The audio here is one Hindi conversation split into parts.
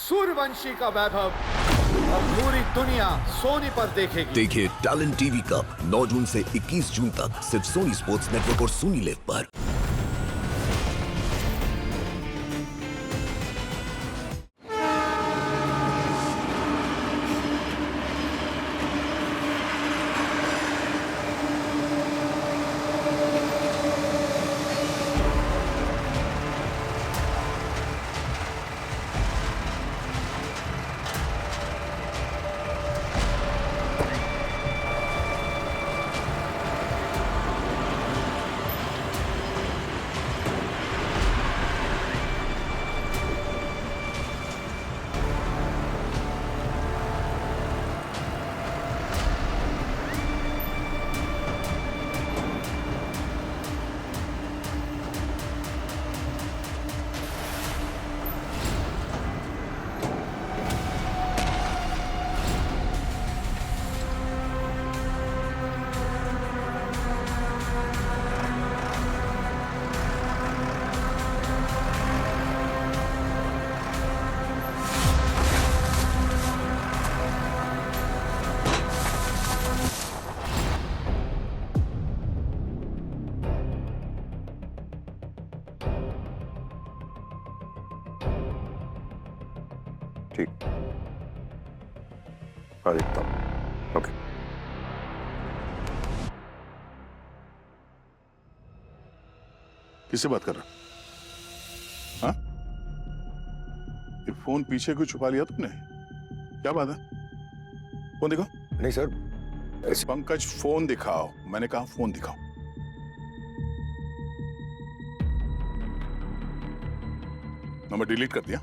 सूर्यवंशी का वैभव अब पूरी दुनिया सोनी पर देखेगी। देखिए टैलेंट टीवी कप 9 जून से 21 जून तक सिर्फ सोनी स्पोर्ट्स नेटवर्क और सोनी लिव पर। ठीक, आ देखता हूँ। ओके। किससे बात कर रहा? हाँ? ये फोन पीछे क्यों छुपा लिया तुमने? क्या बात है? फोन दिखाओ। नहीं सर, पंकज फोन दिखाओ। मैंने कहा फोन दिखाओ। नंबर डिलीट कर दिया?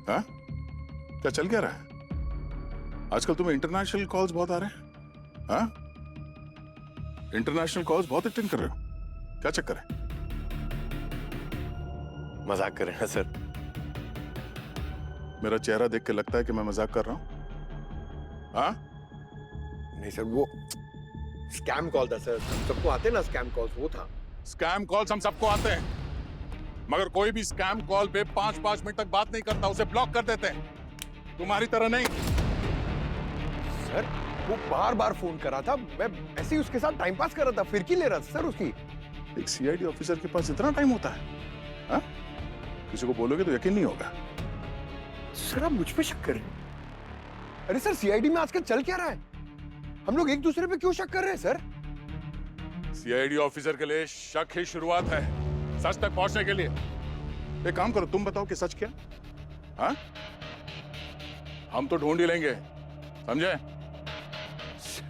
हाँ? क्या चल क्या रहा है? आजकल तुम्हें इंटरनेशनल कॉल्स बहुत आ रहे हैं। हाँ? इंटरनेशनल कॉल्स बहुत अटेंड कर रहे हो। क्या चक्कर है? मजाक कर रहे हैं सर। मेरा चेहरा देख के लगता है कि मैं मजाक कर रहा हूं। हाँ? नहीं सर, वो स्कैम कॉल था सर। हम सबको आते हैं ना स्कैम कॉल्स, वो था। स्कैम कॉल्स हम सबको आते हैं, मगर कोई भी स्कैम कॉल पे 5-5 मिनट तक बात नहीं करता, उसे ब्लॉक कर देते हैं। तुम्हारी तरह नहीं। सर वो बार बार फोन कर रहा था, मैं ऐसे ही उसके साथ टाइम पास कर रहा था, फिरकी ले रहा था सर उसकी। एक सीआईडी ऑफिसर के पास इतना टाइम होता है? हाँ? किसी को बोलोगे तो यकीन नहीं होगा। सर आप मुझ पे शक कर रहे हैं? अरे सर सीआईडी में आजकल चल क्या रहा है? हम लोग एक दूसरे पे क्यों शक कर रहे हैं सर? सीआईडी ऑफिसर के लिए शक ही शुरुआत है सच तक पहुंचने के लिए। एक काम करो, तुम बताओ कि सच क्या? हाँ? हम तो ढूंढ ही लेंगे, समझे?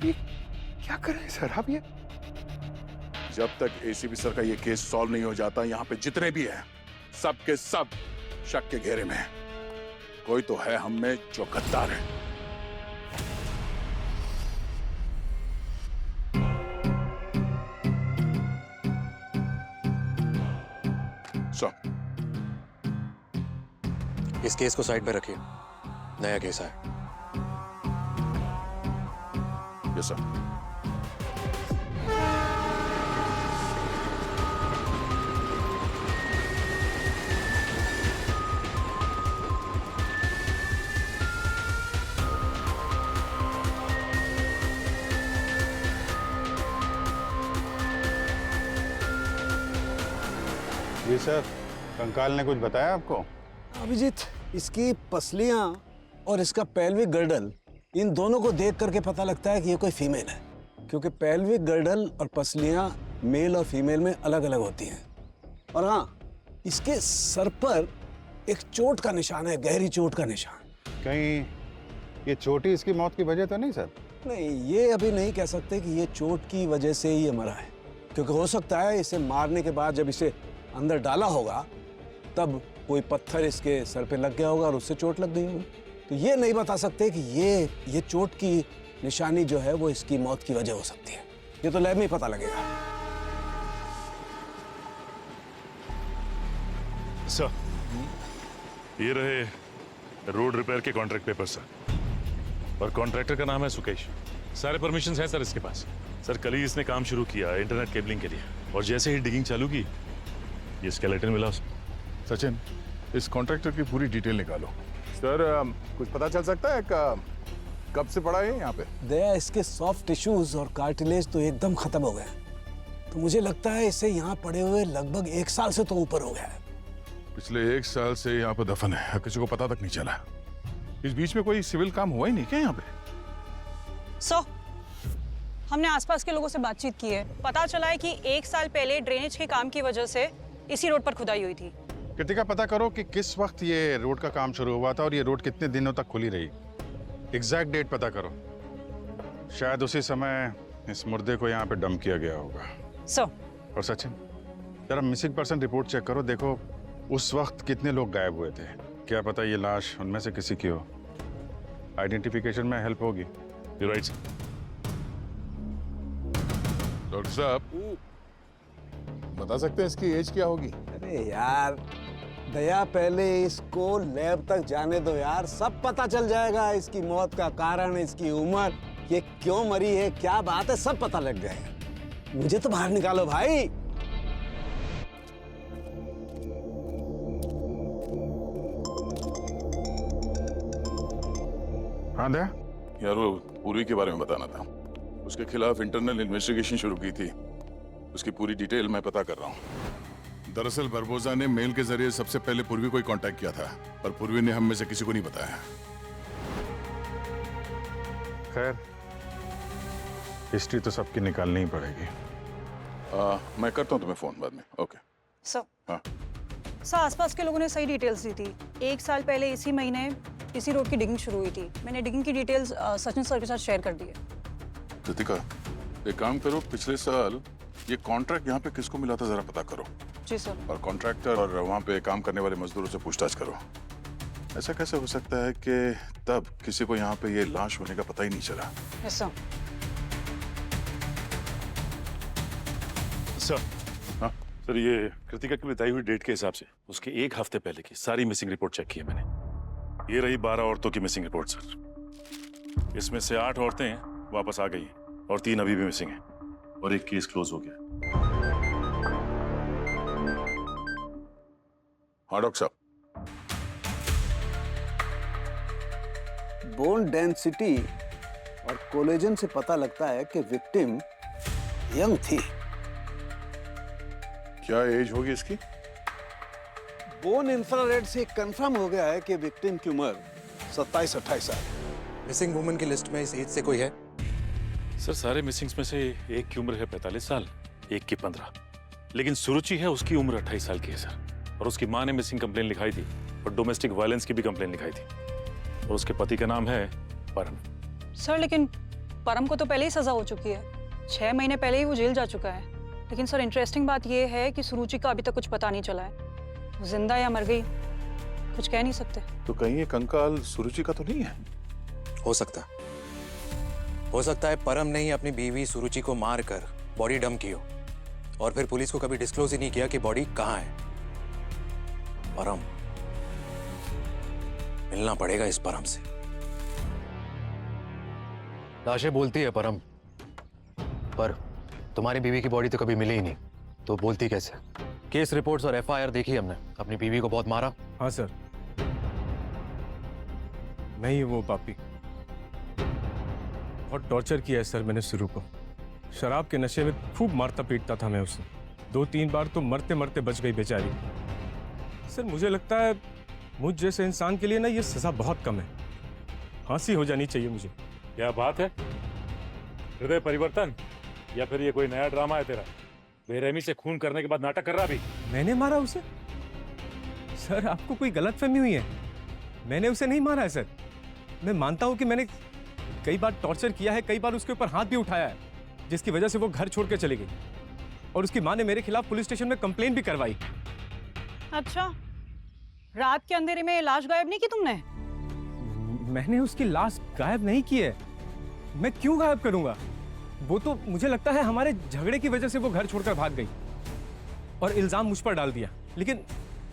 क्या कर रहे हैं सर आप ये? जब तक एसीपी सर का ये केस सॉल्व नहीं हो जाता, यहाँ पे जितने भी हैं सब के सब शक के घेरे में हैं। कोई तो है हम में जो गद्दार है। सो इस केस को साइड पे रखिए, नया केस है। Yes sir. जी सर, कंकाल ने कुछ बताया आपको? अभिजीत, इसकी पसलियां और इसका पेल्विक गर्डल, इन दोनों को देख करके पता लगता है कि ये कोई फीमेल है, क्योंकि पेल्विक गर्डल और पसलियां मेल और फीमेल में अलग अलग होती हैं। और हाँ, इसके सर पर एक चोट का निशान है, गहरी चोट का निशान। कहीं ये चोट ही इसकी मौत की वजह तो नहीं सर? नहीं, ये अभी नहीं कह सकते कि ये चोट की वजह से ही ये मरा है, क्योंकि हो सकता है इसे मारने के बाद जब इसे अंदर डाला होगा तब कोई पत्थर इसके सर पे लग गया होगा और उससे चोट लग गई होगी। तो ये नहीं बता सकते कि ये चोट की निशानी जो है वो इसकी मौत की वजह हो सकती है। ये तो लैब में ही पता लगेगा। सर, ये रहे रोड रिपेयर के कॉन्ट्रैक्ट पेपर सर, और कॉन्ट्रैक्टर का नाम है सुकेश। सारे परमिशंस हैं सर इसके पास। सर कल ही इसने काम शुरू किया इंटरनेट केबलिंग के लिए, और जैसे ही डिगिंग चालू की ये स्केलेटन मिला उसे। सचिन, इस कॉन्ट्रैक्टर की पूरी डिटेल निकालो। सर कुछ पता चल सकता है कब से पड़ा है यहाँ पे? दया, इसके सॉफ्ट टिश्यूज और कार्टिलेज तो एकदम खत्म हो गए, तो मुझे लगता है इसे यहाँ पड़े हुए लगभग 1 साल से तो ऊपर हो गया है। पिछले 1 साल से यहाँ पे दफन है, किसी को पता तक नहीं चला। इस बीच में कोई सिविल काम हुआ ही नहीं क्या यहाँ पे? हमने आसपास के लोगों से बातचीत की है, पता चला है कि 1 साल पहले ड्रेनेज के काम की वजह से इसी रोड पर खुदाई हुई थी। कृतिका, पता करो कि किस वक्त ये रोड का काम शुरू हुआ था और ये रोड कितने दिनों तक खुली रही। एग्जैक्ट डेट पता करो। शायद उसी समय इस मुर्दे को यहाँ पे डंप किया गया होगा। और सचिन, जरा मिसिंग पर्सन रिपोर्ट चेक करो, देखो उस वक्त कितने लोग गायब हुए थे। क्या पता ये लाश उनमें से किसी की हो। आइडेंटिफिकेशन में हेल्प होगी। You right sir. डॉक्टर साहब बता सकते हैं इसकी एज क्या होगी? अरे यार दया, पहले इसको लैब तक जाने दो यार, सब पता चल जाएगा। इसकी मौत का कारण, इसकी उम्र, ये क्यों मरी है, क्या बात है, सब पता लग जाएगा। मुझे तो बाहर निकालो भाई। हाँ दया, यार वो पूर्वी के बारे में बताना था। उसके खिलाफ इंटरनल इन्वेस्टिगेशन शुरू की थी, उसकी पूरी डिटेल मैं पता कर रहा हूँ। दरअसल बरबोजा ने मेल के जरिए सबसे पहले पूर्वी को ही कांटेक्ट किया था, पर पूर्वी ने हम में से किसी को नहीं बताया। खैर हिस्ट्री तो सबकी निकालनी ही पड़ेगी। मैं करता हूँ तुम्हें फोन बाद में। ओके हाँ। सर, आसपास के लोगों ने सही डिटेल्स दी थी। 1 साल पहले इसी महीने इसी रोड की डिगिंग शुरू हुई थी। मैंने डिगिंग की डिटेल्स सचिन सर के साथ शेयर कर दी है। कृतिका, एक काम करो, पिछले साल ये कॉन्ट्रैक्ट यहाँ पे किसको मिला था जरा पता करो। जी सर। और कॉन्ट्रैक्टर और वहाँ पे काम करने वाले मजदूरों से पूछताछ करो। ऐसा कैसे हो सकता है कि तब किसी को यहाँ पे ये लाश होने का पता ही नहीं चला? Yes sir. सर, हाँ सर, ये कृतिका की बताई हुई डेट के हिसाब से उसके 1 हफ्ते पहले की सारी मिसिंग रिपोर्ट चेक की है मैंने। ये रही 12 औरतों की मिसिंग रिपोर्ट सर। इसमें से 8 औरतें वापस आ गई और 3 अभी भी मिसिंग हैं और एक केस क्लोज हो गया। हाँ डॉक्टर साहब। बोन डेंसिटी और कोलेजन से पता लगता है कि विक्टिम यंग थी। क्या एज होगी इसकी? बोन इंफ्रारेड से कंफर्म हो गया है कि विक्टिम की उम्र 27-28 साल। मिसिंग वुमन की लिस्ट में इस एज से कोई है? सर, सारे मिसिंग्स में से एक की उम्र है 45 साल, एक की 15, लेकिन सुरुचि है उसकी उम्र 28 साल की है सर। और उसकी माँ ने मिसिंग कंप्लेन लिखाई थी और डोमेस्टिक वायलेंस की भी कंप्लेन लिखाई थी। और उसके पति का नाम है परम। सर, लेकिन परम को तो पहले ही सजा हो चुकी है। 6 महीने पहले ही वो जेल जा चुका है। लेकिन सर, इंटरेस्टिंग बात ये है कि सुरुचि का अभी तक कुछ पता नहीं चला है। वो जिंदा या मर गई कुछ कह नहीं सकते। तो कहीं ये कंकाल सुरुचि का तो नहीं है? हो सकता है परम ने ही अपनी बीवी सुरुचि को मार कर बॉडी डंप की हो और फिर पुलिस को कभी डिस्क्लोज ही नहीं किया कि बॉडी कहाँ है। परम, मिलना पड़ेगा इस परम से। लाशें बोलती है परम, पर तुम्हारी बीवी की बॉडी तो कभी मिली ही नहीं, तो बोलती कैसे? केस रिपोर्ट्स और एफआईआर देखी हमने। अपनी बीवी को बहुत मारा। हाँ सर, मैं ही वो पापी। बहुत टॉर्चर किया है सर मैंने सुरु को। शराब के नशे में खूब मारता पीटता था मैं उसे। 2-3 बार तो मरते मरते बच गई बेचारी। सर, मुझे लगता है मुझ जैसे इंसान के लिए ना ये सजा बहुत कम है। फांसी हो जानी चाहिए मुझे। क्या बात है? हृदय परिवर्तन या फिर ये कोई नया ड्रामा है तेरा? बेरहमी से खून करने के बाद नाटक कर रहा भी? मैंने मारा उसे? सर, आपको कोई गलतफहमी हुई है। मैंने उसे नहीं मारा है सर। मैं मानता हूं कि मैंने कई बार टॉर्चर किया है, कई बार उसके ऊपर हाथ भी उठाया है, जिसकी वजह से वो घर छोड़ के चली गई और उसकी माँ ने मेरे खिलाफ पुलिस स्टेशन में कंप्लेंट भी करवाई। अच्छा, रात के अंधेरे में लाश गायब नहीं की तुमने? मैंने उसकी लाश गायब नहीं की है। मैं क्यों गायब करूंगा? वो तो मुझे लगता है हमारे झगड़े की वजह से वो घर छोड़कर भाग गई और इल्जाम मुझ पर डाल दिया। लेकिन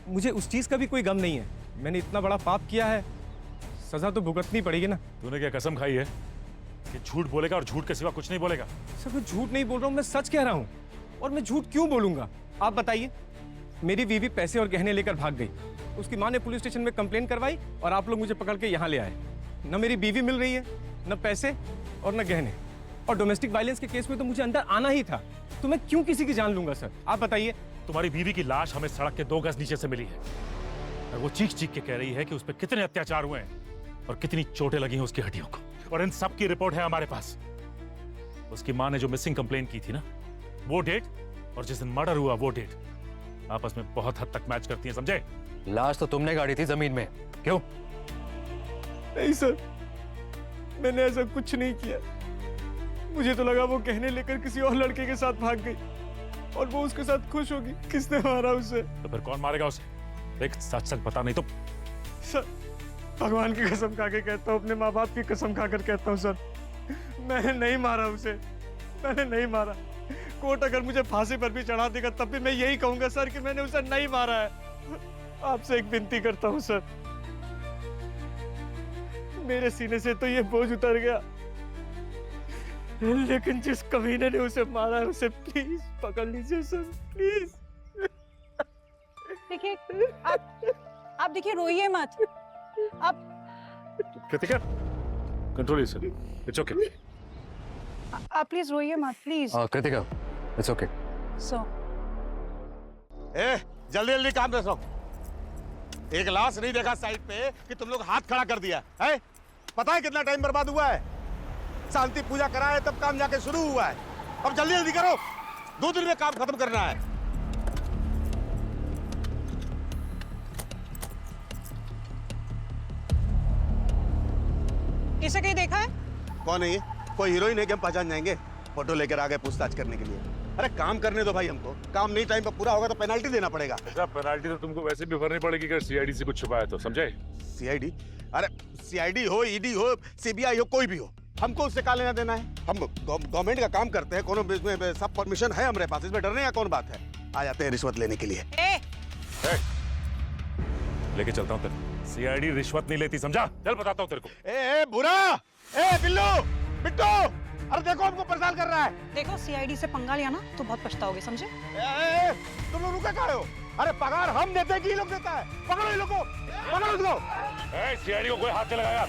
मुझे उस चीज का भी कोई गम नहीं है। मैंने इतना बड़ा पाप किया है, सजा तो भुगतनी पड़ेगी ना। तूने क्या कसम खाई है कि झूठ बोलेगा और झूठ के सिवा कुछ नहीं बोलेगा? सर, मैं झूठ नहीं बोल रहा हूँ, मैं सच कह रहा हूँ। और मैं झूठ क्यों बोलूंगा? आप बताइए। मेरी बीवी पैसे और गहने लेकर भाग गई उसकी माँ ने पुलिस स्टेशन में कंप्लेन करवाई और आप लोग मुझे पकड़ के यहाँ ले आए। न मेरी बीवी मिल रही है, न पैसे और न गहने। और डोमेस्टिक वायलेंस के केस में तो मुझे अंदर आना ही था, तो मैं क्यों किसी की जान लूंगा सर? आप बताइए। तुम्हारी बीवी की लाश हमें सड़क के 2 गज नीचे से मिली है और वो चीख चीख के कह रही है कि उस पर कितने अत्याचार हुए हैं और कितनी चोटें लगी हैं उसकी हड्डियों को, और इन सब की रिपोर्ट है हमारे पास। उसकी माँ ने जो मिसिंग कंप्लेन की थी ना, वो डेट और जिस दिन मर्डर हुआ वो डेट आपस में बहुत हद तक मैच करती हैं, समझे? लाश तो तुमने गाड़ी थी जमीन में, क्यों? नहीं सर, मैंने ऐसा कुछ नहीं किया। मुझे तो लगा वो गहने लेकर किसी और लड़के के साथ भाग गई और वो उसके साथ खुश होगी। किसने मारा उसे? तो फिर कौन मारेगा उसे? देख, सच सच बता, नहीं तो। सर, भगवान की कसम खा के कहता हूँ, अपने माँ बाप की कसम खाकर कहता हूँ सर, मैंने नहीं मारा उसे, मैंने नहीं मारा। कोर्ट अगर मुझे फांसी पर भी चढ़ा देगा तब भी मैं यही कहूंगा सर कि मैंने उसे नहीं मारा है। आपसे एक विनती करता हूँ सर, मेरे सीने से तो ये बोझ उतर गया, लेकिन जिस कमीने ने उसे मारा है उसे प्लीज पकड़ लीजिए सर, प्लीज। देखिए, आप देखिए, रोइए मत। आप Kritika, control yourself, it's okay. आप प्लीज रोइए मत, please. Kritika, it's okay. So जल्दी जल्दी काम कर सो। एक लाश नहीं देखा साइड पे कि तुम लोग हाथ खड़ा कर दिया है? पता है कितना टाइम बर्बाद हुआ है? शांति पूजा करा है तब काम जाके शुरू हुआ है। अब जल्दी जल्दी करो, 2 दिन में काम खत्म करना है। इसे कहीं देखा है? कौन है ये? कोई हीरोइन है कि हम पहचान जाएंगे? फोटो लेकर आ गए पूछताछ करने के लिए। अरे काम करने दो भाई हमको, काम नहीं टाइम पर पूरा होगा तो पेनल्टी देना पड़ेगा। पेनल्टी तो तुमको वैसे भी भरनी पड़ेगी अगर सीआईडी से कुछ छुपाया तो, समझे? सीआईडी? अरे सीआईडी हो, ईडी हो, सीबीआई हो, कोई भी हो, हमको उससे क्या लेना देना है? हम गवर्नमेंट का काम करते हैं, कोनो में सब परमिशन है हमारे पास, इसमें डरने का कौन बात है? आ जाते हैं रिश्वत लेने के लिए। लेके चलता हूँ तेरे। सीआईडी रिश्वत नहीं लेती, समझा? चल बताता हूँ तेरे को। ए बुरा, ए बिल्लू, बिट्टू, अरे देखो हमको परेशान कर रहा है। देखो, सीआईडी से पंगा लिया ना तो बहुत पछताओगे, समझे? तुम लोग रुके काहे हो? अरे पगार हम देते हैं कि ये लोग देता है? पकड़ो इन लोगों को, पकड़ो इसको। सीआईडी को कोई हाथ से लगाया?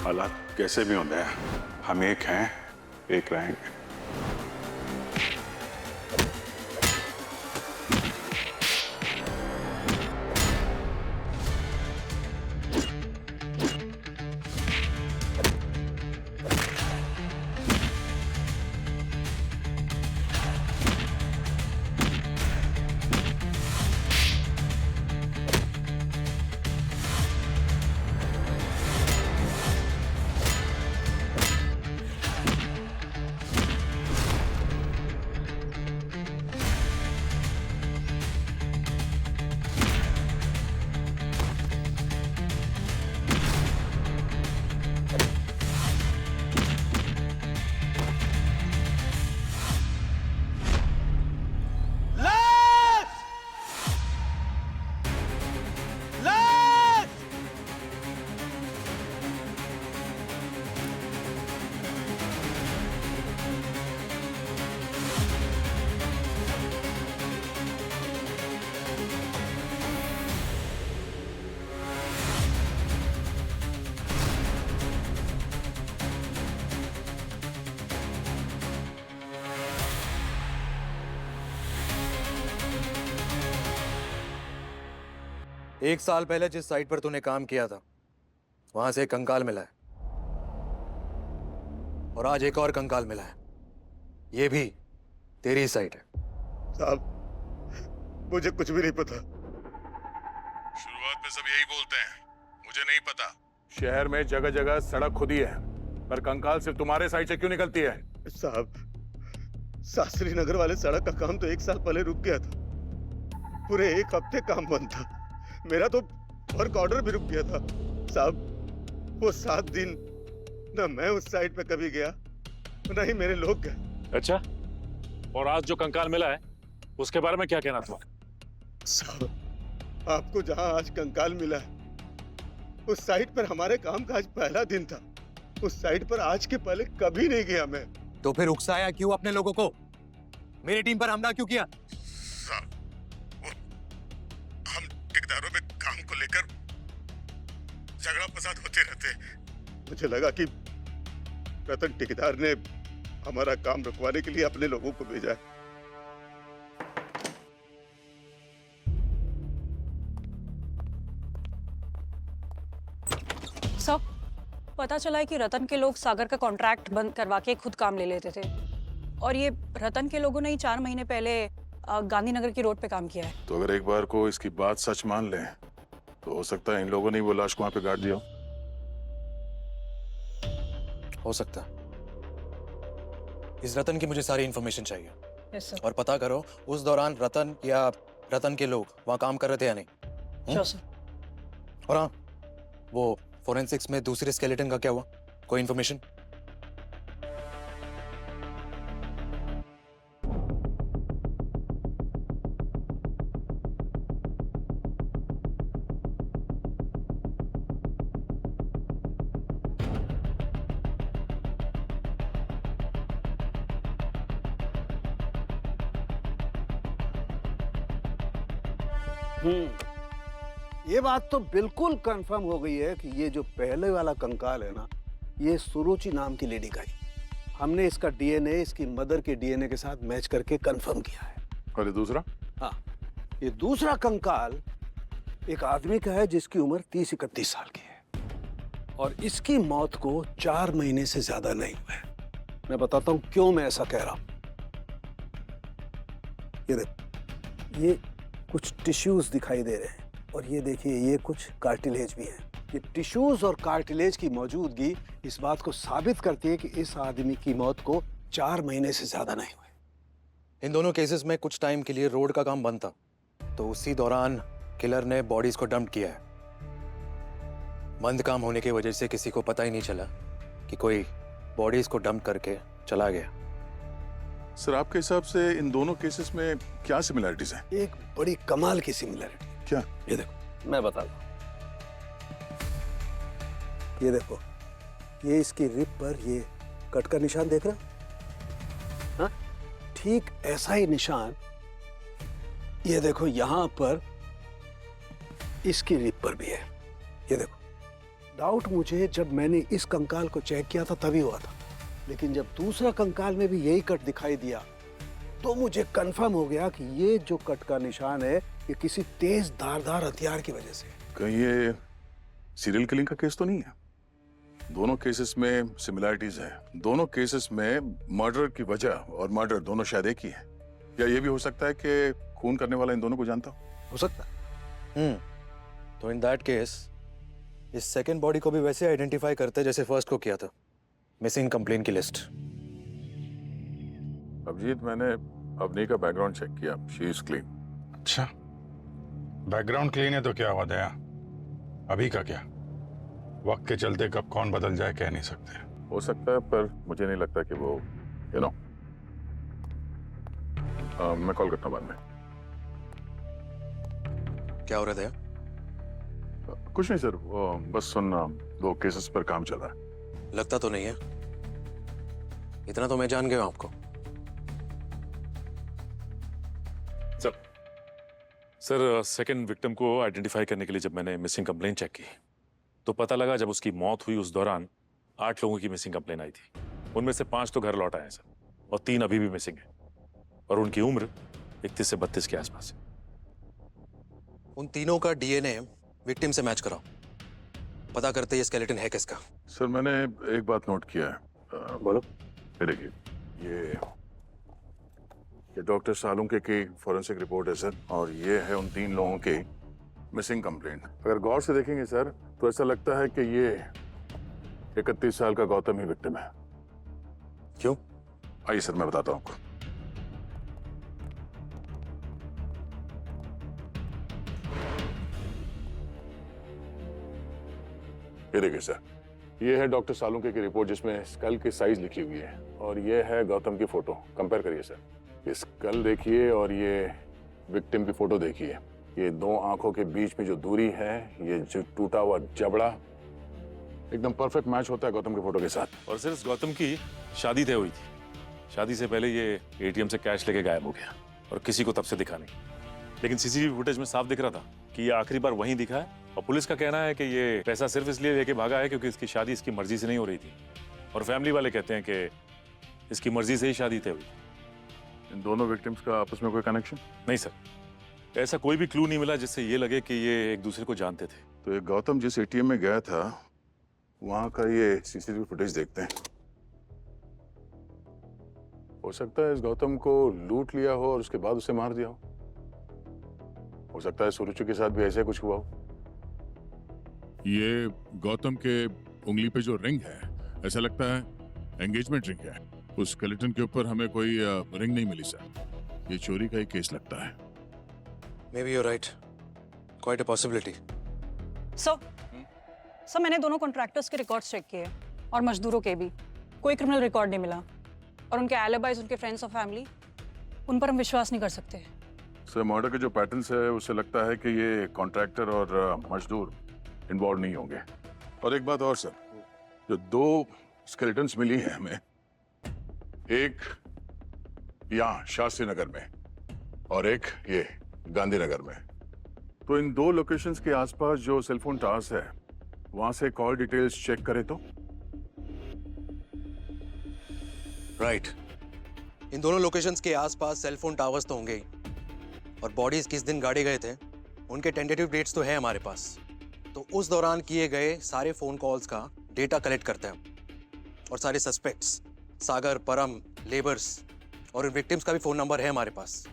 हालात कैसे भी होते हैं, हम एक हैं, एक रहेंगे। एक साल पहले जिस साइट पर तूने काम किया था वहां से एक कंकाल मिला है और आज एक और कंकाल मिला है, ये भी तेरी साइट है। साहब मुझे कुछ भी नहीं पता। शुरुआत में सब यही बोलते हैं, मुझे नहीं पता। शहर में जगह जगह सड़क खुदी है, पर कंकाल सिर्फ तुम्हारे साइड से क्यों निकलती है? साहब शास्त्री नगर वाले सड़क का काम तो 1 साल पहले रुक गया था, पूरे 1 हफ्ते काम बंद था, मेरा तो वर्क ऑर्डर भी रुक गया था। साहब वो 7 दिन न मैं उस साइट पे कभी गया नहीं मेरे लोग गए। अच्छा, और आज जो कंकाल मिला है उसके बारे में क्या कहना तुम्हारा? साहब, आपको जहां आज कंकाल मिला है उस साइट पर हमारे काम का आज पहला दिन था। उस साइट पर आज के पहले कभी नहीं गया मैं। तो फिर उकसाया क्यों अपने लोगों को? मेरी टीम पर हमला क्यों किया? हम ठेकेदारों में काम को लेकर झगड़ा फसाद होते रहते। मुझे लगा कि रतन ठेकेदार ने हमारा काम रुकवाने के लिए अपने लोगों को भेजा है। सब पता चला है कि रतन के लोग सागर का कॉन्ट्रैक्ट बंद करवा के खुद काम ले लेते थे, और ये रतन के लोगों ने ही 4 महीने पहले गांधीनगर की रोड पे काम किया है। तो अगर एक बार को इसकी बात सच मान लें तो हो सकता है इन लोगों ने वो लाश को वहां पे गाड़ दिया हो सकता है। इस रतन की मुझे सारी इंफॉर्मेशन चाहिए। Yes sir. और पता करो उस दौरान रतन या रतन के लोग वहां काम कर रहे थे या नहीं। Sure sir. और हाँ, वो फोरेंसिक्स में दूसरे स्केलेटन का क्या हुआ? कोई इंफॉर्मेशन? ये बात तो बिल्कुल कंफर्म हो गई है कि ये जो पहले वाला कंकाल है ना, ये सुरुचि नाम की लेडी का ही। हमने इसका डीएनए इसकी मदर के डीएनए के साथ मैच करके कंफर्म किया है। और ये दूसरा? हाँ, ये दूसरा कंकाल एक आदमी का है जिसकी उम्र 30-31 साल की है, और इसकी मौत को 4 महीने से ज्यादा नहीं हुए। मैं बताता हूं क्यों मैं ऐसा कह रहा हूं। ये देखो, ये कुछ टिश्यूज दिखाई दे रहे हैं, और ये देखिए ये कुछ कार्टिलेज भी है। ये टिश्यूज और कार्टिलेज की मौजूदगी इस बात को साबित करती है कि इस आदमी की मौत को 4 महीने से ज्यादा नहीं हुए। इन दोनों केसेस में कुछ टाइम के लिए रोड का काम बंद था, तो उसी दौरान किलर ने बॉडीज को डंप किया है। बंद काम होने की वजह से किसी को पता ही नहीं चला कि कोई बॉडीज को डंप करके चला गया। सर, आपके हिसाब से इन दोनों केसेस में क्या सिमिलरिटीज हैं? एक बड़ी कमाल की सिमिलरिटी। क्या? ये देखो, मैं बता दूं। ये देखो, ये इसकी रिप पर ये कट का निशान देख रहा? हाँ? ठीक ऐसा ही निशान ये देखो यहां पर इसकी रिप पर भी है। ये देखो, डाउट मुझे जब मैंने इस कंकाल को चेक किया था तभी हुआ था, लेकिन जब दूसरा कंकाल में भी यही कट दिखाई दिया तो मुझे कंफर्म हो गया कि ये जो कट का निशान है ये किसी तेज धारदार हथियार की वजह से। कहीं ये सीरियल किलिंग का केस तो नहीं है? दोनों केसेस में सिमिलरिटीज है। दोनों केसेस में मर्डर की वजह और मर्डर दोनों शायद एक ही है। या ये भी हो सकता है कि खून करने वाला इन दोनों को जानता हो सकता है। तो इन दैट केस इस सेकंड बॉडी को भी वैसे आइडेंटिफाई करते जैसे फर्स्ट को किया था। मिसिंग कंप्लेन की लिस्ट। अभिजीत, मैंने अवनी का बैकग्राउंड चेक किया। She is clean. अच्छा, बैकग्राउंड क्लीन है तो क्या हुआ दया? अभी का क्या? वक्त के चलते कब कौन बदल जाए कह नहीं सकते। हो सकता है, पर मुझे नहीं लगता कि वो यू नो मैं कॉल करता हूँ बाद में। क्या हो रहा था? कुछ नहीं सर, वो बस सुन 2 केसेस पर काम चल रहा है। लगता तो नहीं है। इतना तो मैं जान गया हूं आपको। सर, सेकंड विक्टिम को आइडेंटिफाई करने के लिए जब मैंने मिसिंग कंप्लेन चेक की तो पता लगा जब उसकी मौत हुई उस दौरान 8 लोगों की मिसिंग कंप्लेन आई थी। उनमें से 5 तो घर लौट आए हैं सर, और 3 अभी भी मिसिंग है, और उनकी उम्र 31 से 32 के आसपास है। उन तीनों का डीएनए विक्टिम से मैच कराओ। पता करते ये स्केलेटन है किसका। सर, मैंने एक बात नोट किया है। बोलो। ये देखिए, ये डॉक्टर सालुंके की फॉरेंसिक रिपोर्ट है सर, और ये है उन 3 लोगों की मिसिंग कंप्लेंट। अगर गौर से देखेंगे सर तो ऐसा लगता है कि ये 31 साल का गौतम ही विक्टिम है। क्यों? आइए सर, मैं बताता हूँ आपको। ये देखिए सर, ये है डॉक्टर सालुंके की रिपोर्ट जिसमें स्कल की साइज लिखी हुई है, और ये है गौतम की फोटो। कंपेयर करिए सर, ये स्कल देखिए और ये विक्टिम की फोटो देखिए। ये दो आंखों के बीच में जो दूरी है, ये जो टूटा हुआ जबड़ा, एकदम परफेक्ट मैच होता है गौतम की फोटो के साथ। और सिर्फ गौतम की शादी तय हुई थी, शादी से पहले ये एटीएम से कैश लेके गायब हो गया और किसी को तब से दिखा नहीं। लेकिन सीसीटीवी फुटेज में साफ दिख रहा था कि ये आखिरी बार वहीं दिखा है, और पुलिस का कहना है कि ये पैसा सिर्फ इसलिए लेके भागा है क्योंकि इसकी शादी इसकी मर्जी से नहीं हो रही थी, और फैमिली वाले कहते हैं कि इसकी मर्जी से ही शादी तय हुई। इन दोनों विक्टिम्स का आपस में कोई कनेक्शन? नहीं सर, ऐसा कोई भी क्लू नहीं मिला जिससे ये लगे कि ये एक दूसरे को जानते थे। तो ये गौतम जिस एटीएम में गया था वहां का ये सीसीटीवी फुटेज देखते हैं। हो सकता है इस गौतम को लूट लिया हो और उसके बाद उसे मार दिया हो सकता है सुरुचि के साथ भी ऐसा कुछ हुआ हो। ये गौतम के उंगली पे जो रिंग है, ऐसा लगता है एंगेजमेंट रिंग है। उस स्केलेटन के ऊपर हमें कोई रिंग नहीं मिली सर। ये चोरी का ही केस लगता है। Maybe you're right. Quite a possibility. Sir मैंने दोनों कॉन्ट्रैक्टर्स के रिकॉर्ड्स चेक किए और मजदूरों के भी, कोई क्रिमिनल रिकॉर्ड नहीं मिला, और उनके एलिबाइज, उनके फ्रेंड्स और फैमिली, उन पर हम विश्वास नहीं कर सकते। सर मर्डर के जो पैटर्न्स है उससे लगता है कि ये कॉन्ट्रैक्टर और मजदूर इन्वॉल्व नहीं होंगे। और एक बात और सर, जो दो स्केलेटन्स मिली हैं हमें, एक यहाँ शास्त्री नगर में और एक ये गांधीनगर में, तो इन दो लोकेशंस के आसपास जो सेलफोन टावर्स है वहां से कॉल डिटेल्स चेक करें तो। राइट। इन दोनों लोकेशंस के आसपास सेलफोन टावर्स तो होंगे ही, और बॉडीज किस दिन गाड़े गए थे उनके टेंटेटिव डेट्स तो है हमारे पास। तो उस दौरान किए गए सारे फोन कॉल्स का डेटा कलेक्ट करते हैं, और सारे सस्पेक्ट्स, सागर, परम, लेबर्स और विक्टिम्स का भी फोन नंबर है हमारे पास।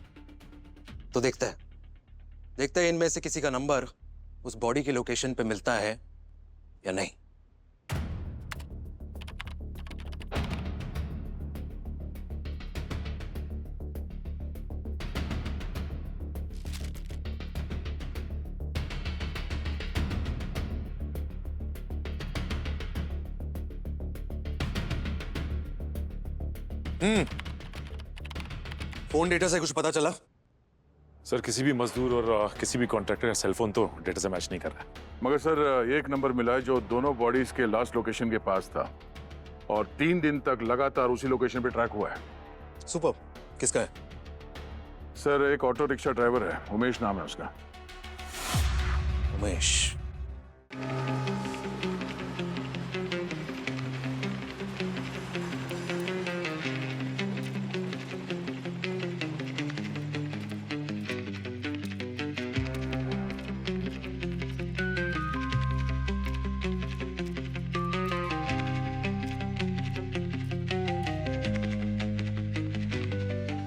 तो देखते हैं इनमें से किसी का नंबर उस बॉडी के लोकेशन पे मिलता है या नहीं। फोन डेटा से कुछ पता चला? सर किसी भी मजदूर और किसी भी कॉन्ट्रैक्टर का सेलफोन तो डेटा से मैच नहीं कर रहा है। मगर सर एक नंबर मिला है जो दोनों बॉडीज के लास्ट लोकेशन के पास था, और 3 दिन तक लगातार उसी लोकेशन पे ट्रैक हुआ है। सुपर। किसका है? सर एक ऑटो रिक्शा ड्राइवर है, उमेश नाम है उसका। उमेश।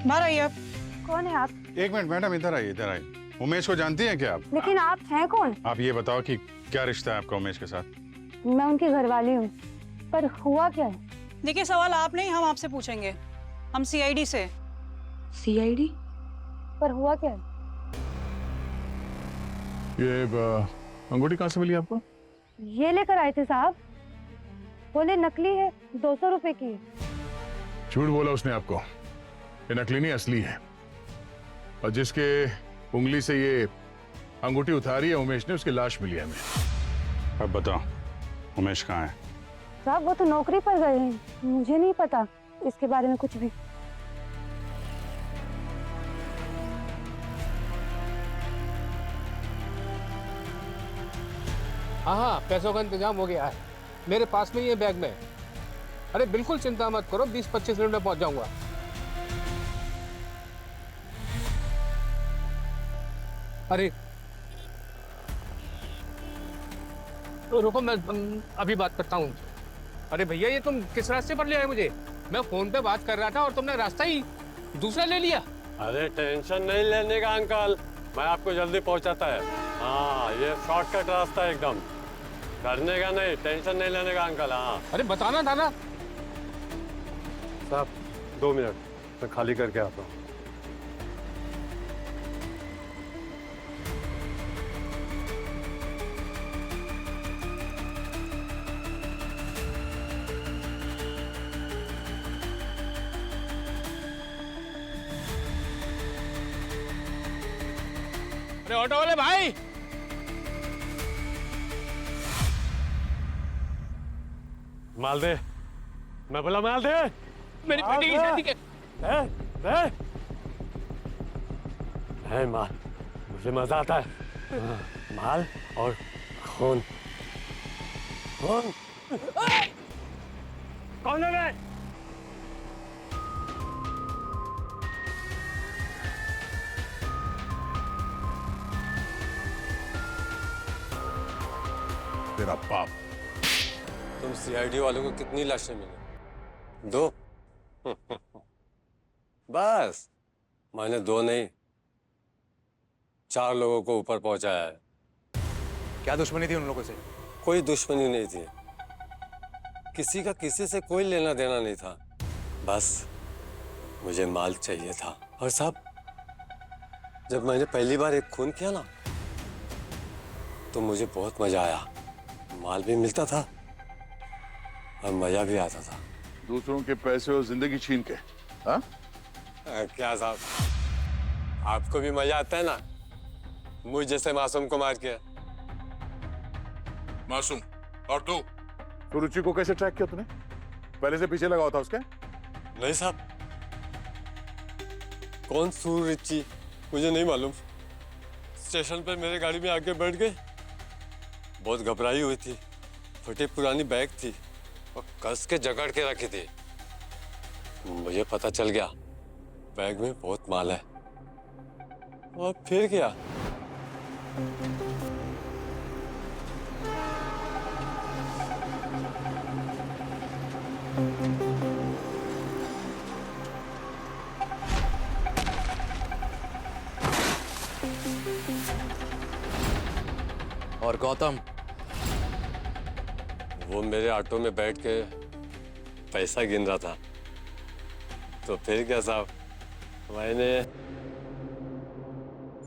बाहर आइए आप। कौन है आप? एक मिनट मैडम, इधर आइए, इधर आइए। उमेश को जानती हैं क्या आप? लेकिन आप हैं कौन? आप ये बताओ कि क्या रिश्ता है आपका उमेश के साथ? मैं उनकी घरवाली हूँ, पर हुआ क्या है? देखिए सवाल आप नहीं, हम आपसे पूछेंगे। हम सीआईडी से। सीआईडी? पर हुआ क्या है? ये अंगूठी कहाँ से मिली आपको? ये लेकर आए थे साहब, बोले नकली है, 200 रुपए की है। झूठ बोला उसने आपको। ये नकली नहीं, असली है। और जिसके उंगली से ये अंगूठी उतारी है उमेश ने, उसकी लाश मिली है हमें। अब बताओ उमेश कहाँ है? साहब वो तो नौकरी पर गए हैं, मुझे नहीं पता इसके बारे में कुछ भी। हाँ, पैसों का इंतजाम हो गया है, मेरे पास में ये बैग में। अरे बिल्कुल चिंता मत करो, 20-25 मिनट में पहुंच जाऊंगा। अरे तो रुको, मैं अभी बात करता हूँ। अरे भैया ये तुम किस रास्ते पर ले आए मुझे? मैं फोन पे बात कर रहा था और तुमने रास्ता ही दूसरा ले लिया। अरे टेंशन नहीं लेने का अंकल, मैं आपको जल्दी पहुंचाता है। हाँ ये शॉर्टकट रास्ता है एकदम, करने का नहीं, टेंशन नहीं लेने का अंकल। हाँ अरे बताना था ना साहब। 2 मिनट मैं खाली करके आता हूँ। अरे ऑटो वाले भाई, माल दे, मैं बोला माल दे। मेरी बेटी की शादी के है माल, मुझे मजा आता है। माल और खून। कौन कौन है रे? तेरा बाप। तुम सीआईडी वालों को कितनी लाशें मिली? 2? बस मैंने 2 नहीं 4 लोगों को ऊपर पहुंचाया है। क्या दुश्मनी थी उन लोगों से? कोई दुश्मनी नहीं थी, किसी का किसी से कोई लेना देना नहीं था, बस मुझे माल चाहिए था। और साहब, जब मैंने पहली बार एक खून किया ना, तो मुझे बहुत मजा आया। माल भी मिलता था और मजा भी आता था। दूसरों के पैसे और जिंदगी छीन के, हाँ? क्या साहब, आपको भी मजा आता है ना मुझ जैसे मासूम को मार के? मासूम? और तू रुचि को कैसे ट्रैक किया तूने? पहले से पीछे लगा हुआ था उसके? नहीं साहब, कौन सुरुचि मुझे नहीं मालूम। स्टेशन पे मेरे गाड़ी में आके बैठ गए, बहुत घबराई हुई थी, फटी पुरानी बैग थी और कस के जकड़ के रखी थी। मुझे पता चल गया बैग में बहुत माल है, और फिर क्या? और गौतम? वो मेरे ऑटो में बैठ के पैसा गिन रहा था। तो फिर क्या साहब, मैंने।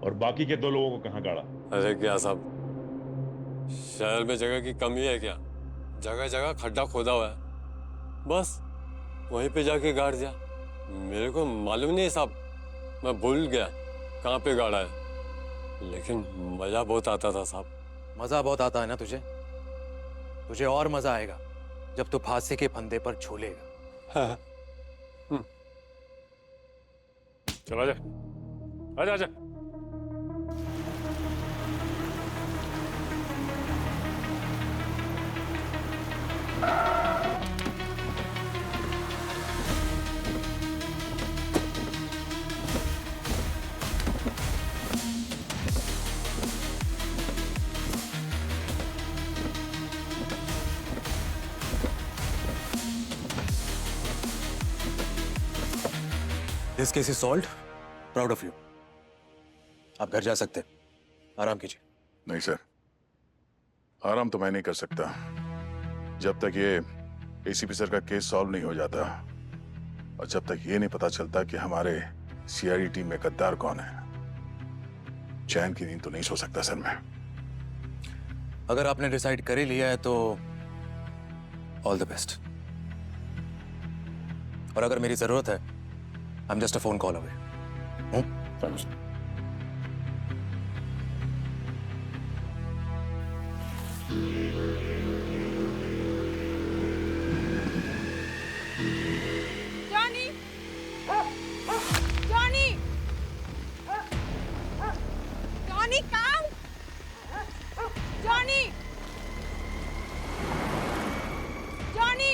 और बाकी के 2 लोगों को कहाँ गाड़ा? अरे क्या साहब, शहर में जगह की कमी है क्या? जगह जगह खड्डा खोदा हुआ है, बस वहीं पे जाके गाड़ दिया। मेरे को मालूम नहीं साहब, मैं भूल गया कहाँ पे गाड़ा है, लेकिन मजा बहुत आता था साहब। मजा बहुत आता है ना तुझे? तुझे और मजा आएगा जब तू फांसी के फंदे पर झूलेगा। हाँ। चल आजा, आजा आजा। This case is solved. Proud of you. आप घर जा सकते, आराम कीजिए। नहीं सर, आराम तो मैं नहीं कर सकता जब तक ये एसीपी सर का केस सॉल्व नहीं हो जाता, और जब तक ये नहीं पता चलता कि हमारे सीआईडी टीम में गद्दार कौन है। चैन की नींद तो नहीं सो सकता सर मैं। अगर आपने डिसाइड कर ही लिया है तो ऑल द बेस्ट। और अगर मेरी जरूरत है, I'm just a phone call away. Thanks. Johnny! Johnny! Johnny, come! Johnny! Johnny!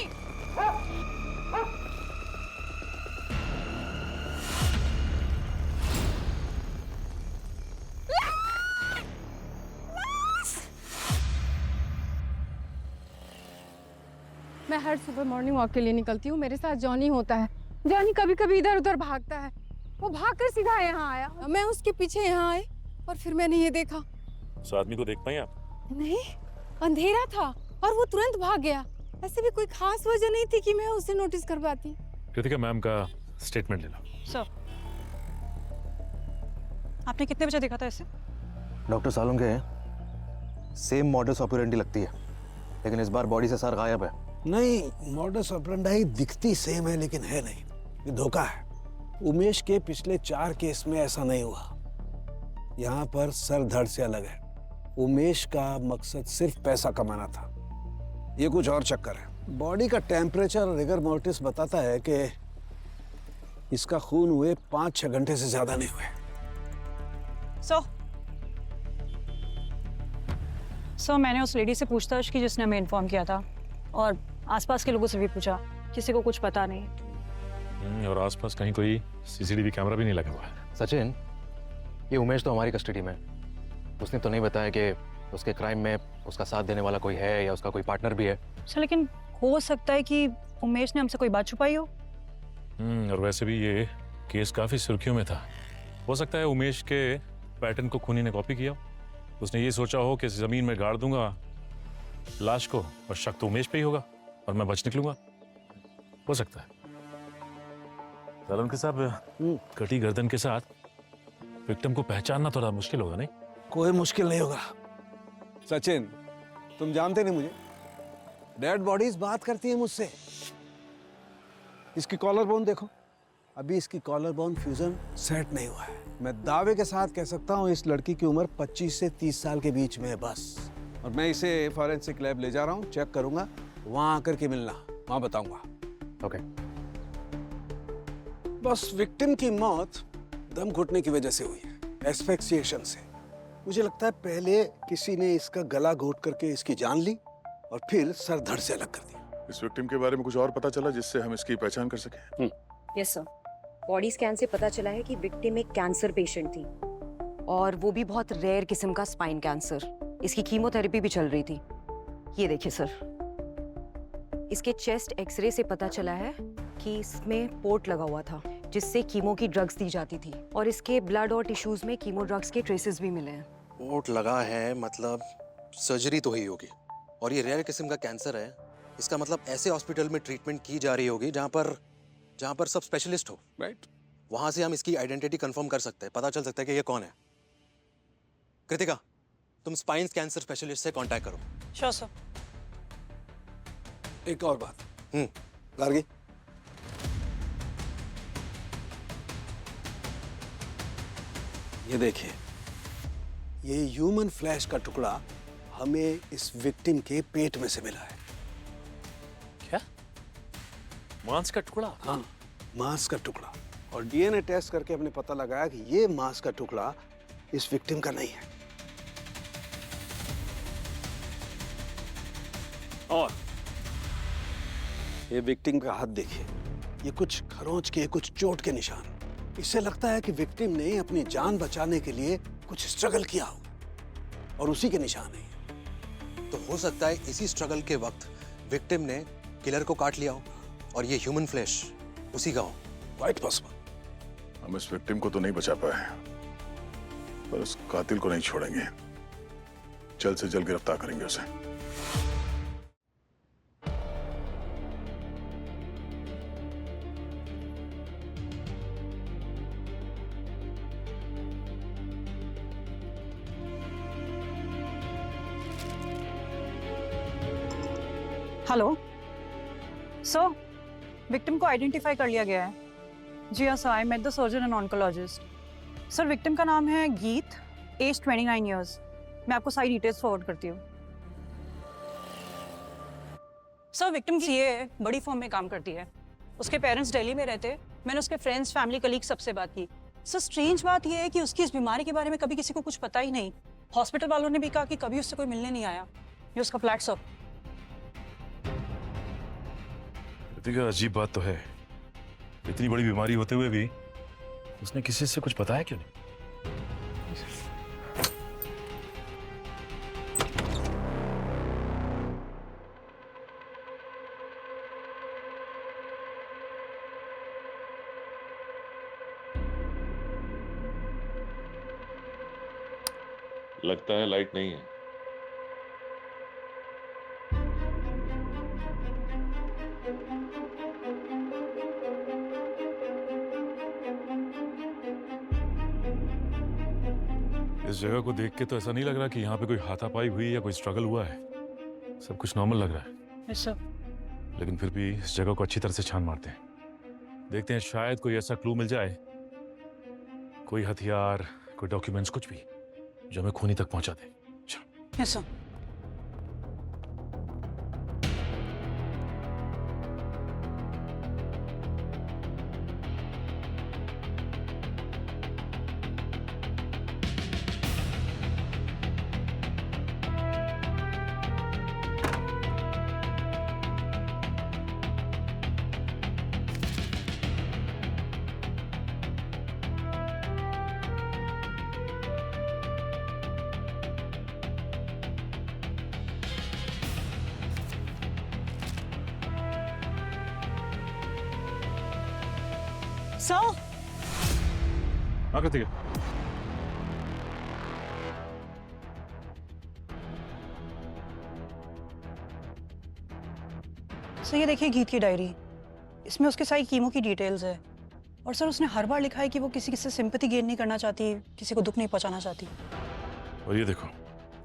मैं हर सुबह मॉर्निंग वॉक के लिए निकलती हूँ, मेरे साथ जॉनी होता है। जॉनी कभी कभी इधर उधर भागता है, वो भागकर सीधा यहाँ आया, मैं उसके पीछे यहाँ आई और फिर मैंने ये देखा। उस आदमी को देख पाई आप? नहीं, अंधेरा था और वो तुरंत भाग गया। ऐसे भी कोई खास वजह नहीं थी कि मैं उसे नोटिस कर पाती। कृतिका मैम का स्टेटमेंट ले लो। सर, आपने कितने बजे देखा था इसे? डॉक्टर सालों के सेम मॉडस ऑपरेंडी लगती है, लेकिन इस बार बॉडी से सार गायब है। नहीं, मॉडस ऑपरेंडी दिखती सेम है लेकिन है नहीं, ये धोखा है। उमेश के पिछले 4 केस में ऐसा नहीं हुआ। यहाँ पर सर धड़ से अलग है। उमेश का मकसद सिर्फ पैसा कमाना था, ये कुछ और चक्कर है। बॉडी का टेम्परेचर और रिगर मोर्टिस बताता है कि इसका खून हुए 5-6 घंटे से ज्यादा नहीं हुए। सो मैंने उस लेडी से पूछताछ की जिसने हमें इन्फॉर्म किया था, और आसपास के लोगों से भी पूछा, किसी को कुछ पता नहीं। और आसपास कहीं कोई सीसीटीवी कैमरा भी नहीं लगा हुआ है। सचिन, ये उमेश तो हमारी कस्टडी में, उसने तो नहीं बताया कि उसके क्राइम में उसका साथ देने वाला कोई है या उसका कोई पार्टनर भी है। अच्छा, लेकिन हो सकता है कि उमेश ने हमसे कोई बात छुपाई हो। और वैसे भी ये केस काफी सुर्खियों में था। हो सकता है उमेश के पैटर्न को खूनी ने कॉपी किया। उसने ये सोचा हो कि जमीन में गाड़ दूंगा लाश को और शक तो उमेश पे ही होगा और मैं बच निकलूंगा। हो सकता है। सर के साहब, कटी गर्दन के साथ विक्टिम को पहचानना थोड़ा मुश्किल होगा नहीं? कोई मुश्किल नहीं होगा सचिन, तुम जानते नहीं मुझे। डेड बॉडीज बात करती है मुझसे। इसकी कॉलर बोन देखो, अभी इसकी कॉलर बोन फ्यूजन सेट नहीं हुआ है। मैं दावे के साथ कह सकता हूँ इस लड़की की उम्र 25 से 30 साल के बीच में है बस। और मैं इसे फॉरेंसिक लैब ले जा रहा हूँ, चेक करूंगा, वहां आकर के मिलना, वहां बताऊंगा। ओके। बस विक्टिम की मौत दम घुटने की वजह से हुई है, एस्फिक्सिएशन से। मुझे लगता है पहले किसी ने इसका गला घोट करके इसकी जान ली और फिर सर धड़ से अलग कर दिया। इस विक्टिम के बारे में कुछ और पता चला जिससे हम इसकी पहचान कर सकें? यस सर, बॉडी स्कैन से पता चला है कि विक्टिम एक कैंसर पेशेंट थी, और वो भी बहुत रेयर किस्म का स्पाइन कैंसर। इसकी कीमोथेरेपी भी चल रही थी। ये देखिए सर, इसके चेस्ट एक्सरे से पता चला है कि इसमें पोर्ट लगा हुआ था जिससे कीमो की ड्रग्स दी जाती थी, और इसके ब्लड और टिश्यूज में कीमो ड्रग्स के ट्रेसेस भी मिले हैं। पोर्ट लगा है मतलब सर्जरी तो ही होगी, और ये रेयर किस्म का कैंसर है। इसका मतलब ऐसे हॉस्पिटल में ट्रीटमेंट की जा रही होगी जहाँ पर सब स्पेशलिस्ट हो, राइट? वहां से हम इसकी आइडेंटिटी कंफर्म कर सकते हैं, पता चल सकता है कि ये कौन है। कृतिका, तुम स्पाइन कैंसर स्पेशलिस्ट से कांटेक्ट करो। Sure sir. एक और बात, गार्गी, ये देखिए, ये ह्यूमन फ्लैश का टुकड़ा हमें इस विक्टिम के पेट में से मिला है। क्या? मांस का टुकड़ा? हाँ, मांस का टुकड़ा। और डीएनए टेस्ट करके हमने पता लगाया कि ये मांस का टुकड़ा इस विक्टिम का नहीं है। और ये विक्टिम का हाथ देखिए, ये कुछ खरोंच के, कुछ चोट के निशान। इससे लगता है कि विक्टिम ने अपनी जान बचाने के लिए कुछ स्ट्रगल किया हो, और उसी के निशान है। तो हो सकता है इसी स्ट्रगल के वक्त विक्टिम ने किलर को काट लिया हो और ये ह्यूमन फ्लैश उसी का हो। Quite possible. हम इस विक्टिम को तो नहीं बचा पाए, पर उस कातिल को नहीं छोड़ेंगे। जल्द से जल्द गिरफ्तार करेंगे उसे। हेलो सर, विक्टिम को आइडेंटिफाई कर लिया गया है। जी हाँ sir, I met the surgeon and oncologist. Sir, victim का नाम है गीत, एज 29 ईयर्स। मैं आपको सारी डिटेल्स फॉरवर्ड करती हूँ। सर, विक्टिम की ये बड़ी फर्म में काम करती है। उसके पेरेंट्स दिल्ली में रहते। मैंने उसके फ्रेंड्स, फैमिली, कलीग सबसे बात की। सर, स्ट्रेंज बात ये है कि उसकी इस बीमारी के बारे में कभी किसी को कुछ पता ही नहीं। हॉस्पिटल वालों ने भी कहा कि कभी उससे कोई मिलने नहीं आया। ये उसका फ्लैट सर। कृतिका, अजीब बात तो है, इतनी बड़ी बीमारी होते हुए भी उसने किसी से कुछ बताया क्यों नहीं? लगता है लाइट नहीं है। इस जगह को देख के तो ऐसा नहीं लग रहा कि यहाँ पे कोई हाथापाई हुई या कोई स्ट्रगल हुआ है। सब कुछ नॉर्मल लग रहा है। Yes sir. लेकिन फिर भी इस जगह को अच्छी तरह से छान मारते हैं। देखते हैं शायद कोई ऐसा क्लू मिल जाए, कोई हथियार, कोई डॉक्यूमेंट्स, कुछ भी जो हमें खूनी तक पहुंचा दे। Yes sir. सर हाँ कृतिका। सर ये देखिए गीत की डायरी, इसमें उसके सारी कीमो की डिटेल्स है। और सर उसने हर बार लिखा है कि वो किसी से सिंपैथी गेन नहीं करना चाहती, किसी को दुख नहीं पहुंचाना चाहती। और ये देखो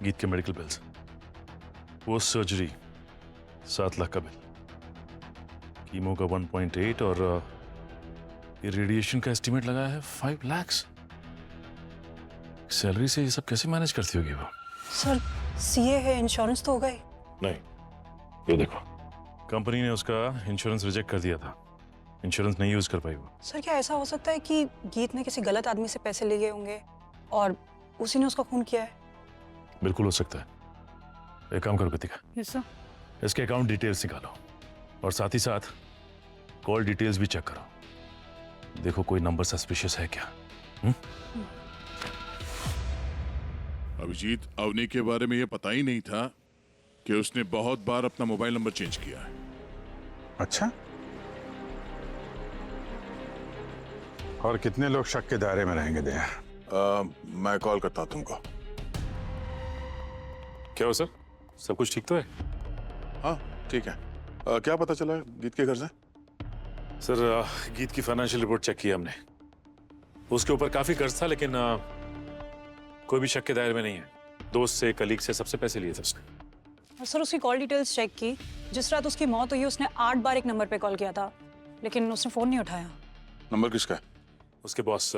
गीत के मेडिकल बिल्स, वो सर्जरी 7 लाख का बिल, कीमो का 1.8 और ये रेडिएशन का एस्टिमेट लगाया है 5 लाख। सैलरी से ये सब कैसे मैनेज करती होगी वो? सर सीए है, इंश्योरेंस तो होगा ही। नहीं, ये देखो कंपनी ने उसका इंश्योरेंस रिजेक्ट कर दिया था, इंश्योरेंस नहीं यूज कर पाई वो। सर क्या ऐसा हो सकता है कि गीत ने किसी गलत आदमी से पैसे लिए होंगे और उसी ने उसका खून किया है? बिल्कुल हो सकता है। एक काम करो कृतिका, यस सर। इसके अकाउंट डिटेल्स निकालो और साथ ही साथ कॉल डिटेल्स भी चेक करो, देखो कोई नंबर सस्पिशियस है क्या। अभिजीत, अवनी के बारे में ये पता ही नहीं था कि उसने बहुत बार अपना मोबाइल नंबर चेंज किया है। अच्छा, और कितने लोग शक के दायरे में रहेंगे दया? मैं कॉल करता हूं तुमको। क्या हो सर, सब कुछ ठीक तो है? हाँ ठीक है। क्या पता चला गीत के घर से? सर गीत की फाइनेंशियल रिपोर्ट चेक की हमने, उसके ऊपर काफी कर्ज था, लेकिन कोई भी शक के दायरे में नहीं है। दोस्त से, कलीग से, सबसे पैसे लिए थे उसने। और सर उसकी कॉल डिटेल्स चेक की, जिस रात उसकी मौत हुई उसने 8 बार एक नंबर पे कॉल किया था, लेकिन उसने फोन नहीं उठाया। नंबर किसका है? उसके बॉस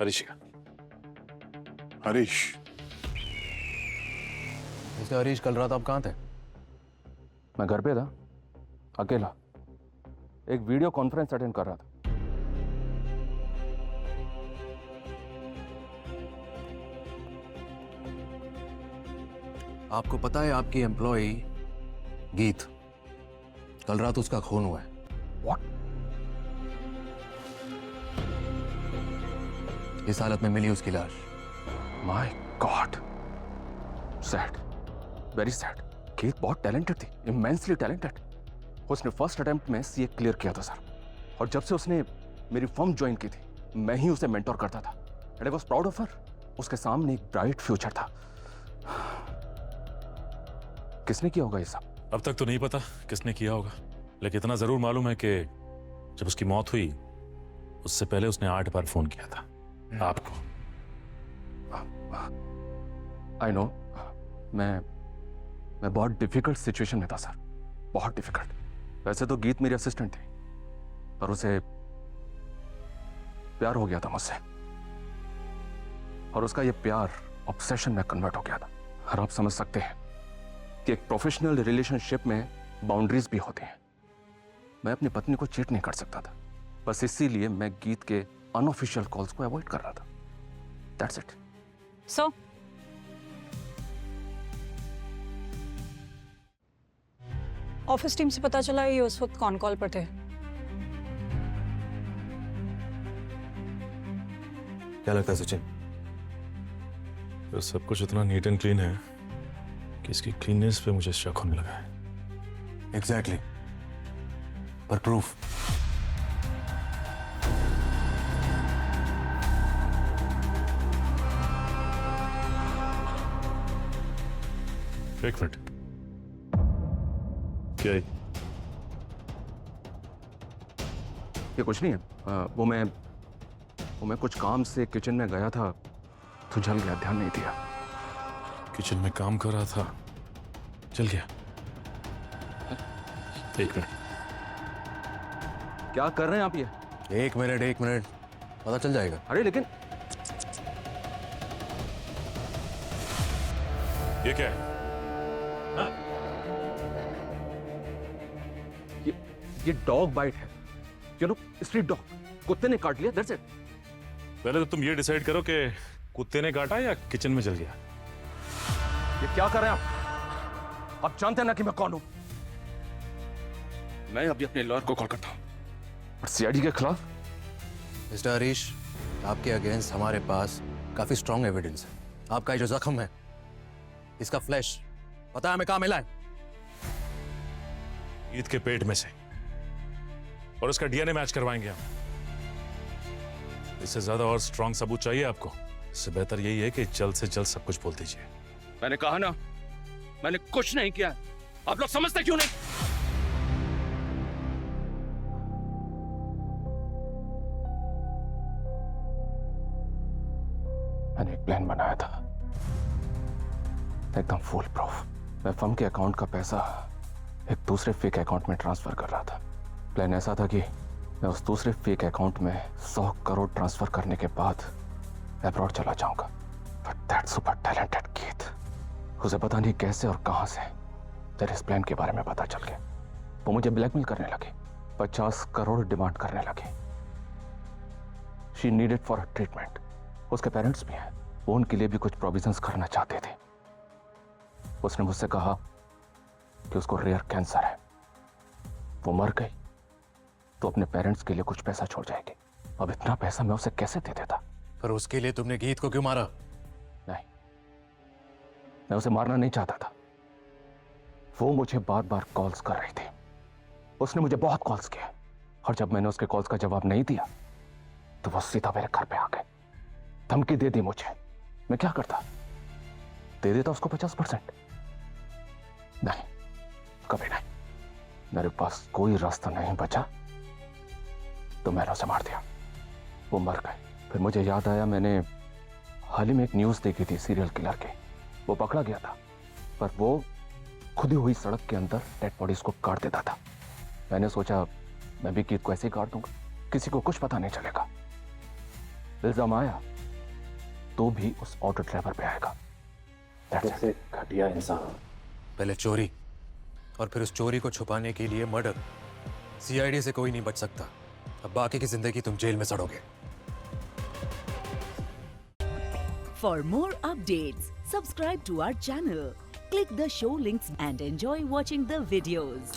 हरीश का। हरीश? वैसे हरीश कल रात आप कहाँ थे? मैं घर पे था, अकेला, एक वीडियो कॉन्फ्रेंस अटेंड कर रहा था। आपको पता है आपकी एम्प्लॉय गीत, कल रात उसका खून हुआ है। What? इस हालत में मिली उसकी लाश। My God, sad, very sad. गीत बहुत टैलेंटेड थी, immensely talented. उसने फर्स्ट अटेम्प्ट में सीए क्लियर किया था सर, और जब से उसने मेरी फर्म ज्वाइन की थी, मैं ही उसे मेंटोर करता था। And I was proud of her. उसके सामने एक ब्राइट फ्यूचर था। किसने किया होगा ये सब? अब तक तो नहीं पता किसने किया होगा, लेकिन इतना जरूर मालूम है कि जब उसकी मौत हुई उससे पहले उसने 8 बार फोन किया था आपको। आई नो, मैं बहुत डिफिकल्ट सिचुएशन में था सर, बहुत डिफिकल्ट। वैसे तो गीत मेरी असिस्टेंट थी, पर उसे प्यार हो गया था मुझसे, और उसका ये प्यार ऑब्सेशन में कन्वर्ट हो गया था। और आप समझ सकते हैं कि एक प्रोफेशनल रिलेशनशिप में बाउंड्रीज भी होती हैं। मैं अपनी पत्नी को चीट नहीं कर सकता था, बस इसीलिए मैं गीत के अनऑफिशियल कॉल्स को अवॉइड कर रहा था। That's it. So office team से पता चला ये उस वक्त कौन कॉल पर थे? क्या लगता है सचिन? तो सब कुछ इतना नीट एंड क्लीन है कि इसकी क्लीननेस पे मुझे शक होने लगा है। एग्जैक्टली, पर प्रूफ? एक मिनट, क्या है? ये कुछ नहीं है। वो मैं कुछ काम से किचन में गया था तो जल गया, ध्यान नहीं दिया। किचन में काम कर रहा था, चल गया? एक मिनट, क्या कर रहे हैं आप ये? एक मिनट, पता चल जाएगा। अरे लेकिन ये क्या है? ये डॉग बाइट है, यू नो, स्ट्रीट डॉग, कुत्ते ने काट लिया, दैट्स इट। पहले तो तुम ये डिसाइड करो कि कुत्ते ने काटा या किचन में जल गया। ये क्या कर रहे हैं आप जानते हैं ना कि मैं कौन हूं। मैं अभी अपने लॉयर को कॉल करता हूं और सीआईडी के खिलाफ। मिस्टर हरीश, आपके अगेंस्ट हमारे पास काफी स्ट्रॉन्ग एविडेंस है। आपका ये जो जख्म है, इसका फ्लैश पता है हमें कहां मिला है? ईद के पेट में से, और उसका डीएनए मैच करवाएंगे हम। इससे ज्यादा और स्ट्रॉन्ग सबूत चाहिए आपको? इससे बेहतर यही है कि जल्द से जल्द सब कुछ बोल दीजिए। मैंने कहा ना, मैंने कुछ नहीं किया। आप लोग समझते क्यों नहीं? मैंने एक प्लान बनाया था, एकदम फुल प्रूफ। मैं फर्म के अकाउंट का पैसा एक दूसरे फेक अकाउंट में ट्रांसफर कर रहा था। प्लान ऐसा था कि मैं उस दूसरे फेक अकाउंट में 100 करोड़ ट्रांसफर करने के बाद अब्रॉड चला जाऊंगा। बट दैट सुपर टैलेंटेड गीत, उसे पता नहीं कैसे और कहां से जब इस प्लान के बारे में पता चल गया, वो मुझे ब्लैकमेल करने लगे, 50 करोड़ डिमांड करने लगे। She needed for a treatment. उसके पेरेंट्स भी हैं, वो उनके लिए भी कुछ प्रोविजंस करना चाहते थे। उसने मुझसे कहा कि उसको रेयर कैंसर है, वो मर गई तो अपने पेरेंट्स के लिए कुछ पैसा छोड़ जाएगी। अब इतना पैसा मैं उसे कैसे दे देता? पर उसके लिए तुमने गीत को क्यों मारा? नहीं, मैं उसे मारना नहीं चाहता था। वो मुझे बार बार कॉल्स कर रही थी, उसने मुझे बहुत कॉल्स किए, और जब मैंने उसके कॉल्स का जवाब नहीं दिया तो वो सीधा मेरे घर पे आ गए, धमकी दे दी मुझे। मैं क्या करता? दे देता उसको 50%? नहीं, कभी नहीं। मेरे पास कोई रास्ता नहीं बचा तो मैंने उसे मार दिया। वो मर गए। फिर मुझे याद आया, मैंने हाल ही में एक न्यूज़ देखी थी सीरियल किलर की। वो पकड़ा गया था, पर वो खुदी हुई सड़क के अंदर डेड बॉडीज को काट देता था। मैंने सोचा मैं भी गीत को ऐसे ही काट दूंगा, किसी को कुछ पता नहीं चलेगा। इल्जाम आया तो भी उस ऑटो ड्राइवर पे आएगा। घटिया इंसान। पहले चोरी और फिर उस चोरी को छुपाने के लिए मर्डर। सीआईडी से कोई नहीं बच सकता। अब बाकी की जिंदगी तुम जेल में सड़ोगे। For more updates, subscribe to our channel, click the show links and enjoy watching the videos.